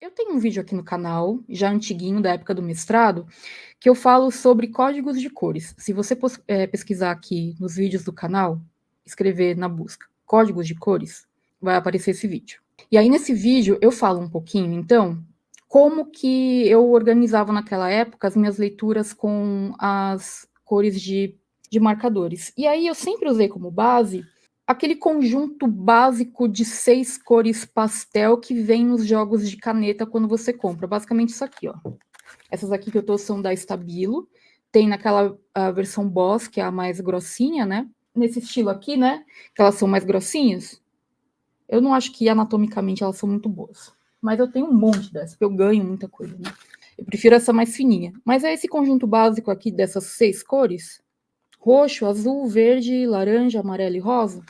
Eu tenho um vídeo aqui no canal, já antiguinho, da época do mestrado, que eu falo sobre códigos de cores. Se você pesquisar aqui nos vídeos do canal, escrever na busca códigos de cores, vai aparecer esse vídeo. E aí, nesse vídeo, eu falo um pouquinho, então, como que eu organizava naquela época as minhas leituras com as cores de marcadores. E aí, eu sempre usei como base aquele conjunto básico de 6 cores pastel que vem nos jogos de caneta quando você compra. Basicamente isso aqui, ó. Essas aqui que eu tô são da Stabilo. Tem naquela versão Boss, que é a mais grossinha, né? Nesse estilo aqui, né? Que elas são mais grossinhas. Eu não acho que anatomicamente elas são muito boas. Mas eu tenho um monte dessas, porque eu ganho muita coisa, né? Eu prefiro essa mais fininha. Mas é esse conjunto básico aqui dessas 6 cores. Roxo, azul, verde, laranja, amarelo e rosa.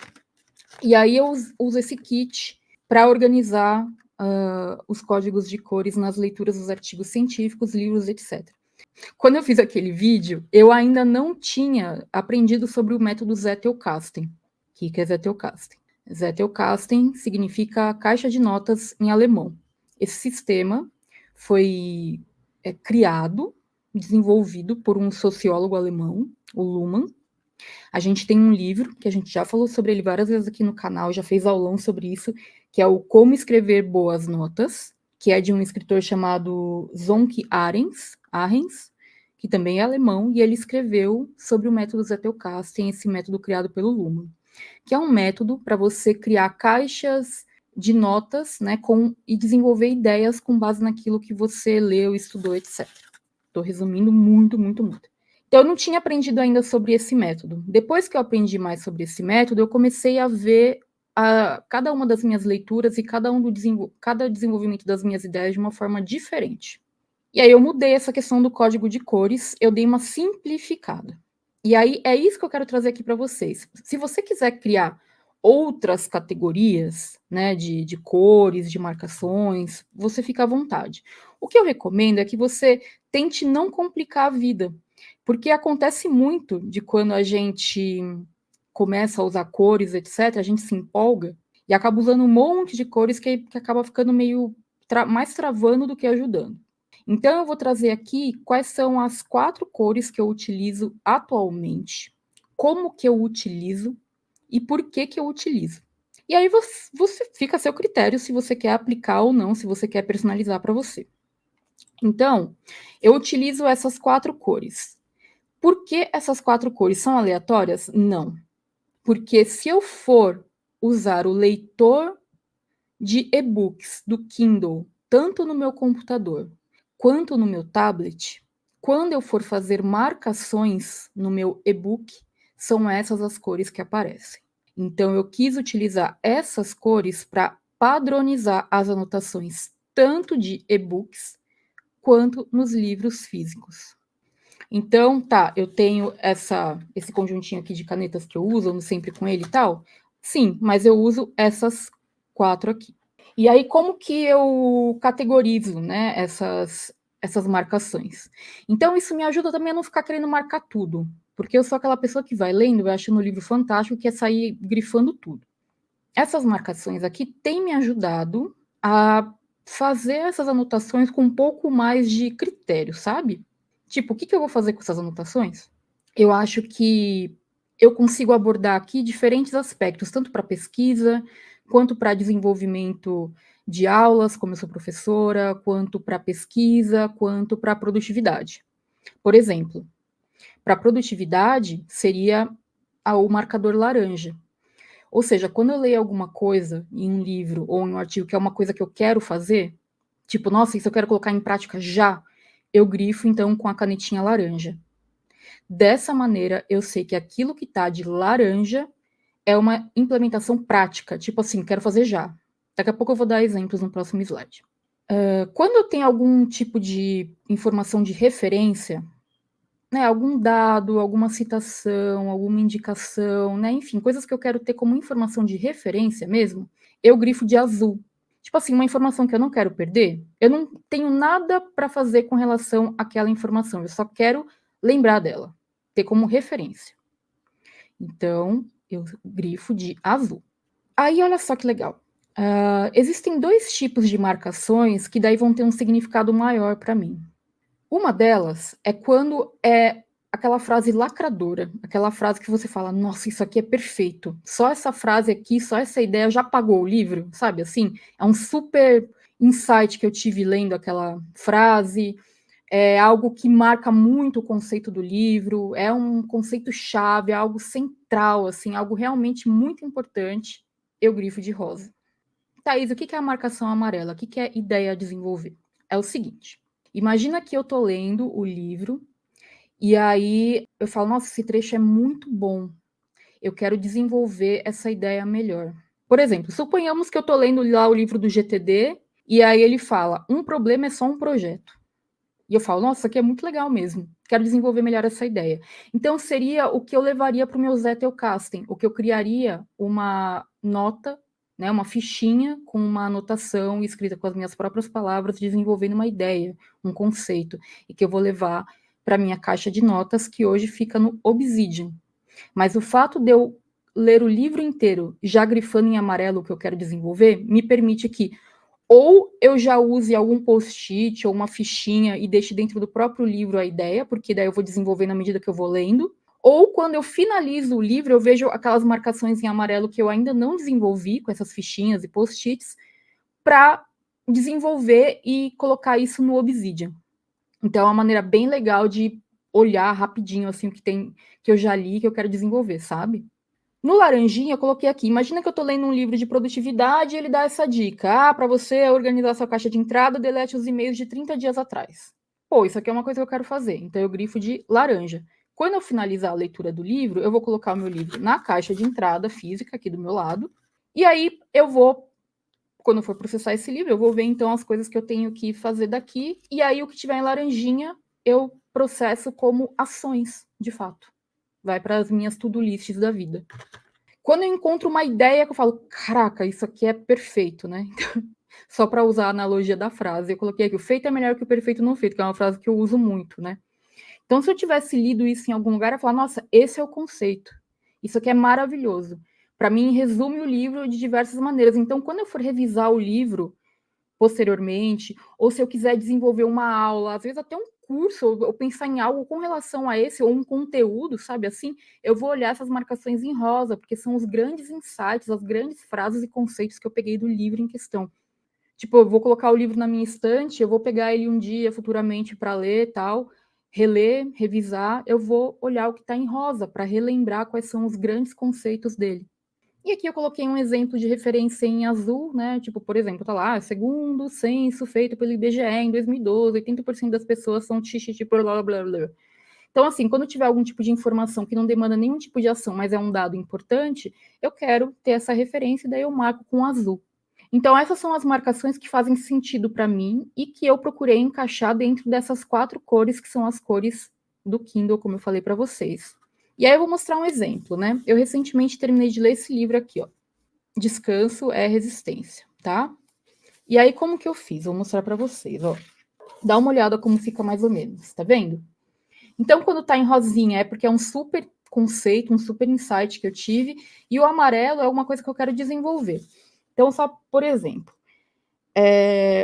E aí eu uso esse kit para organizar os códigos de cores nas leituras dos artigos científicos, livros, etc. Quando eu fiz aquele vídeo, eu ainda não tinha aprendido sobre o método Zettelkasten. O que é Zettelkasten? Zettelkasten significa caixa de notas em alemão. Esse sistema foi criado, desenvolvido por um sociólogo alemão, o Luhmann. A gente tem um livro, que a gente já falou sobre ele várias vezes aqui no canal, já fez aulão sobre isso, que é o Como Escrever Boas Notas, que é de um escritor chamado Zonke Arens, que também é alemão, e ele escreveu sobre o método Zettelkasten, esse método criado pelo Luhmann, que é um método para você criar caixas de notas, né, e desenvolver ideias com base naquilo que você leu, estudou, etc. Estou resumindo muito, muito, muito. Então, eu não tinha aprendido ainda sobre esse método. Depois que eu aprendi mais sobre esse método, eu comecei a ver cada uma das minhas leituras e cada desenvolvimento das minhas ideias de uma forma diferente. E aí eu mudei essa questão do código de cores, eu dei uma simplificada. E aí é isso que eu quero trazer aqui para vocês. Se você quiser criar outras categorias, né, de cores, de marcações, você fica à vontade. O que eu recomendo é que você tente não complicar a vida, porque acontece muito de quando a gente começa a usar cores, etc., a gente se empolga e acaba usando um monte de cores que acaba ficando meio mais travando do que ajudando. Então, eu vou trazer aqui quais são as 4 cores que eu utilizo atualmente, como que eu utilizo e por que eu utilizo. E aí você fica a seu critério se você quer aplicar ou não, se você quer personalizar para você. Então, eu utilizo essas 4 cores. Por que essas 4 cores são aleatórias? Não. Porque se eu for usar o leitor de e-books do Kindle, tanto no meu computador quanto no meu tablet, quando eu for fazer marcações no meu e-book, são essas as cores que aparecem. Então, eu quis utilizar essas cores para padronizar as anotações, tanto de e-books quanto nos livros físicos. Então, tá, eu tenho esse conjuntinho aqui de canetas que eu uso, ando sempre com ele e tal. Sim, mas eu uso essas 4 aqui. E aí, como que eu categorizo, né, essas marcações? Então, isso me ajuda também a não ficar querendo marcar tudo, porque eu sou aquela pessoa que vai lendo, vai achando o livro fantástico, que quer sair grifando tudo. Essas marcações aqui têm me ajudado a fazer essas anotações com um pouco mais de critério, sabe? Tipo, o que eu vou fazer com essas anotações? Eu acho que eu consigo abordar aqui diferentes aspectos, tanto para pesquisa, quanto para desenvolvimento de aulas, como eu sou professora, quanto para pesquisa, quanto para produtividade. Por exemplo, para produtividade seria o marcador laranja. Ou seja, quando eu leio alguma coisa em um livro ou em um artigo que é uma coisa que eu quero fazer, tipo, nossa, isso eu quero colocar em prática já, eu grifo então com a canetinha laranja. Dessa maneira, eu sei que aquilo que está de laranja é uma implementação prática, tipo assim, quero fazer já. Daqui a pouco eu vou dar exemplos no próximo slide. Quando eu tenho algum tipo de informação de referência, né, algum dado, alguma citação, alguma indicação, né, enfim, coisas que eu quero ter como informação de referência mesmo, eu grifo de azul. Tipo assim, uma informação que eu não quero perder, eu não tenho nada para fazer com relação àquela informação, eu só quero lembrar dela, ter como referência. Então, eu grifo de azul. Aí, olha só que legal. Existem 2 tipos de marcações que daí vão ter um significado maior para mim. Uma delas é quando é aquela frase lacradora, aquela frase que você fala: "Nossa, isso aqui é perfeito. Só essa frase aqui, só essa ideia já pagou o livro", sabe assim? É um super insight que eu tive lendo aquela frase, é algo que marca muito o conceito do livro, é um conceito chave, é algo central, assim, algo realmente muito importante, eu grifo de rosa. Thaís, o que é a marcação amarela? O que é ideia a desenvolver? É o seguinte, imagina que eu estou lendo o livro e aí eu falo, nossa, esse trecho é muito bom, eu quero desenvolver essa ideia melhor. Por exemplo, suponhamos que eu estou lendo lá o livro do GTD e aí ele fala, um problema é só um projeto. E eu falo, nossa, isso aqui é muito legal mesmo, quero desenvolver melhor essa ideia. Então seria o que eu levaria para o meu Zettelkasten, o que eu criaria uma nota, né, uma fichinha com uma anotação escrita com as minhas próprias palavras, desenvolvendo uma ideia, um conceito, e que eu vou levar para minha caixa de notas, que hoje fica no Obsidian. Mas o fato de eu ler o livro inteiro já grifando em amarelo o que eu quero desenvolver, me permite que ou eu já use algum post-it ou uma fichinha e deixe dentro do próprio livro a ideia, porque daí eu vou desenvolver na medida que eu vou lendo, ou quando eu finalizo o livro, eu vejo aquelas marcações em amarelo que eu ainda não desenvolvi, com essas fichinhas e post-its, para desenvolver e colocar isso no Obsidian. Então é uma maneira bem legal de olhar rapidinho assim o que tem que eu já li, que eu quero desenvolver, sabe? No laranjinha, eu coloquei aqui. Imagina que eu estou lendo um livro de produtividade e ele dá essa dica. Para você organizar sua caixa de entrada, delete os e-mails de 30 dias atrás. Pô, isso aqui é uma coisa que eu quero fazer. Então, eu grifo de laranja. Quando eu finalizar a leitura do livro, eu vou colocar o meu livro na caixa de entrada física, aqui do meu lado. E aí, eu vou, quando eu for processar esse livro, eu vou ver, então, as coisas que eu tenho que fazer daqui. E aí, o que tiver em laranjinha, eu processo como ações, de fato. Vai para as minhas to-do lists da vida. Quando eu encontro uma ideia que eu falo, caraca, isso aqui é perfeito, né? Só para usar a analogia da frase, eu coloquei aqui, o feito é melhor que o perfeito não feito, que é uma frase que eu uso muito, né? Então, se eu tivesse lido isso em algum lugar, eu ia falar, nossa, esse é o conceito. Isso aqui é maravilhoso. Para mim, resume o livro de diversas maneiras. Então, quando eu for revisar o livro, posteriormente, ou se eu quiser desenvolver uma aula, às vezes até um curso, ou pensar em algo com relação a esse, ou um conteúdo, sabe assim, eu vou olhar essas marcações em rosa, porque são os grandes insights, as grandes frases e conceitos que eu peguei do livro em questão. Tipo, eu vou colocar o livro na minha estante, eu vou pegar ele um dia futuramente para ler tal, reler, revisar, eu vou olhar o que está em rosa para relembrar quais são os grandes conceitos dele. E aqui eu coloquei um exemplo de referência em azul, né? Tipo, por exemplo, tá lá, segundo o censo feito pelo IBGE em 2012, 80% das pessoas são xixi, blá, blá, blá, blá. Então, assim, quando tiver algum tipo de informação que não demanda nenhum tipo de ação, mas é um dado importante, eu quero ter essa referência e daí eu marco com azul. Então, essas são as marcações que fazem sentido para mim e que eu procurei encaixar dentro dessas 4 cores, que são as cores do Kindle, como eu falei para vocês. E aí eu vou mostrar um exemplo, né? Eu recentemente terminei de ler esse livro aqui, ó. Descanso é resistência, tá? E aí, como que eu fiz? Vou mostrar para vocês, ó. Dá uma olhada como fica mais ou menos, tá vendo? Então, quando tá em rosinha, é porque é um super conceito, um super insight que eu tive, e o amarelo é alguma coisa que eu quero desenvolver. Então, só por exemplo,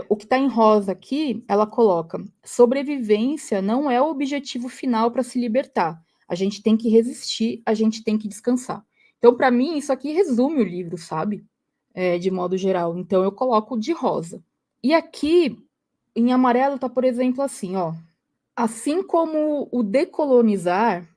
o que está em rosa aqui, ela coloca: sobrevivência não é o objetivo final para se libertar. A gente tem que resistir, a gente tem que descansar. Então, para mim, isso aqui resume o livro, sabe? De modo geral. Então, eu coloco de rosa. E aqui, em amarelo, tá, por exemplo, assim, ó. Assim como o decolonizar,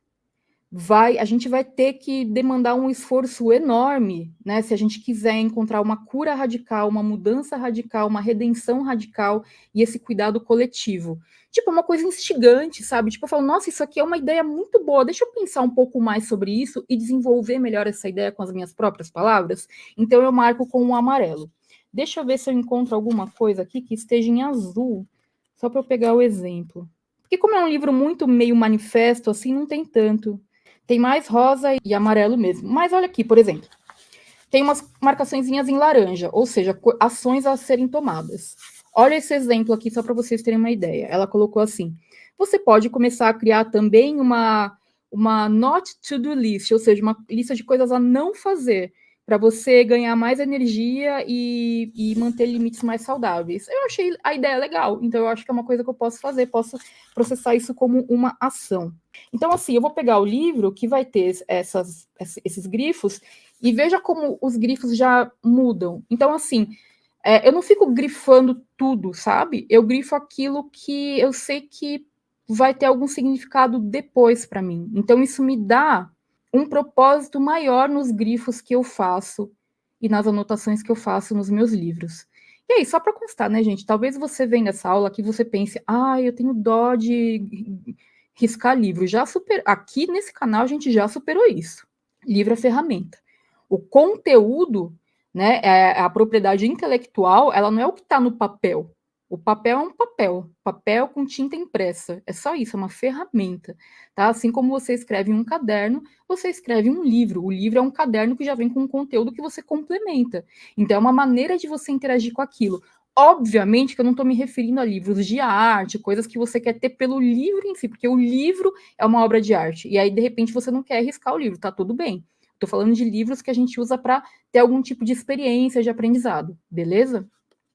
a gente vai ter que demandar um esforço enorme, né? Se a gente quiser encontrar uma cura radical, uma mudança radical, uma redenção radical e esse cuidado coletivo. Tipo, uma coisa instigante, sabe? Tipo, eu falo, nossa, isso aqui é uma ideia muito boa, deixa eu pensar um pouco mais sobre isso e desenvolver melhor essa ideia com as minhas próprias palavras. Então, eu marco com um amarelo. Deixa eu ver se eu encontro alguma coisa aqui que esteja em azul, só para eu pegar o exemplo. Porque como é um livro muito meio manifesto, assim, não tem tanto. Tem mais rosa e amarelo mesmo. Mas olha aqui, por exemplo, tem umas marcaçõezinhas em laranja, ou seja, ações a serem tomadas. Olha esse exemplo aqui, só para vocês terem uma ideia. Ela colocou assim: você pode começar a criar também uma not to do list, ou seja, uma lista de coisas a não fazer. para você ganhar mais energia e manter limites mais saudáveis. Eu achei a ideia legal, então eu acho que é uma coisa que eu posso fazer, posso processar isso como uma ação. Então, assim, eu vou pegar o livro que vai ter esses grifos e veja como os grifos já mudam. Então, assim, eu não fico grifando tudo, sabe? Eu grifo aquilo que eu sei que vai ter algum significado depois para mim. Então, isso me dá um propósito maior nos grifos que eu faço e nas anotações que eu faço nos meus livros. E aí, só para constar, né, gente? Talvez você venha nessa aula que você pense, eu tenho dó de riscar livro. Aqui nesse canal a gente já superou isso. Livro é ferramenta. O conteúdo, né, a propriedade intelectual, ela não é o que está no papel. O papel é um papel com tinta impressa. É só isso, é uma ferramenta. Tá? Assim como você escreve um caderno, você escreve um livro. O livro é um caderno que já vem com um conteúdo que você complementa. Então, é uma maneira de você interagir com aquilo. Obviamente que eu não estou me referindo a livros de arte, coisas que você quer ter pelo livro em si, porque o livro é uma obra de arte. E aí, de repente, você não quer arriscar o livro, tá tudo bem. Estou falando de livros que a gente usa para ter algum tipo de experiência de aprendizado, beleza?